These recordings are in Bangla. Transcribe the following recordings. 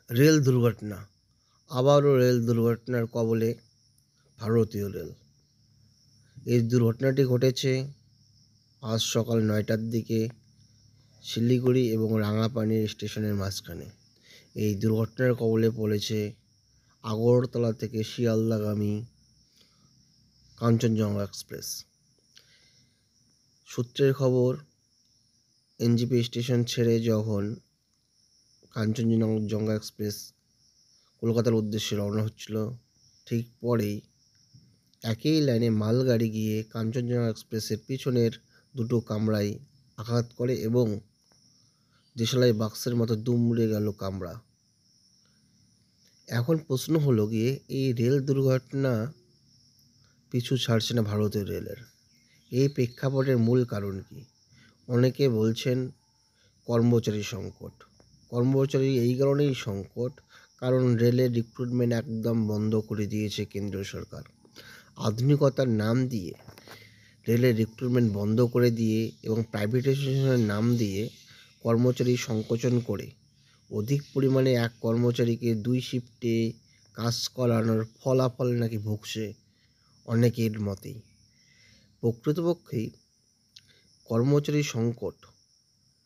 রেল দুর্ঘটনা, আবারও রেল দুর্ঘটনার কবলে ভারতীয় রেল। এই দুর্ঘটনাটি ঘটেছে আজ সকাল 9টার দিকে শিলিগুড়ি এবং রাঙাপানি স্টেশনের মাঝখানে। এই দুর্ঘটনার কবলে পড়েছে আগরতলা থেকে শিয়ালদাগামী কাঞ্চনজঙ্ঘা এক্সপ্রেস। সূত্রের খবর, এনজেপি স্টেশন ছেড়ে যখন কাঞ্চনজঙ্ঘা এক্সপ্রেস কলকাতার উদ্দেশ্যে রওনা হচ্ছিল, ঠিক পরেই একই লাইনে মালগাড়ি গিয়ে কাঞ্চনজঙ্ঘা এক্সপ্রেসের পিছনের দুটো কামরায় আঘাত করে এবং দেশালাই বাক্সের মতো দুমড়ে গেল কামরা। এখন প্রশ্ন হলো গিয়ে, এই রেল দুর্ঘটনা পিছু ছাড়ছে না ভারতীয় রেলের। এই প্রেক্ষাপটের মূল কারণ কি? অনেকে বলছেন কর্মচারী সংকট। কর্মচারী এই কারণেই সংকট, কারণ রেলের রিক্রুটমেন্ট একদম বন্ধ করে দিয়েছে কেন্দ্রীয় সরকার। আধুনিকতার নাম দিয়ে রেলের রিক্রুটমেন্ট বন্ধ করে দিয়ে এবং প্রাইভেটাইজেশনের নাম দিয়ে কর্মচারী সংকোচন করে অধিক পরিমাণে এক কর্মচারীকে 2 শিফটে কাজ করানোর ফলাফল নাকি ভুগছে অনেকের মতেই। প্রকৃতপক্ষেই কর্মচারী সংকট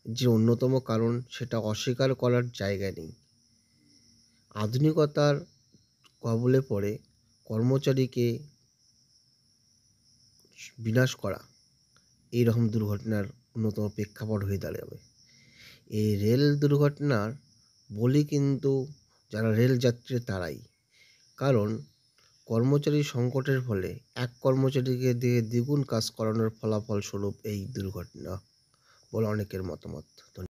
যে অন্যতম কারণ, সেটা অস্বীকার করার জায়গা নেই। আধুনিকতার কবলে পড়ে কর্মচারীকে বিনাশ করা এই রকম দুর্ঘটনার অন্যতম প্রেক্ষাপট হয়ে দাঁড়াবে। এই রেল দুর্ঘটনার বলি কিন্তু যারা রেল যাত্রী তারাই, কারণ কর্মচারী সংকটের ফলে এক কর্মচারীকে দিয়ে দ্বিগুণ কাজ করানোর ফলাফল স্বরূপ এই দুর্ঘটনা বলে অনেকের মতামত।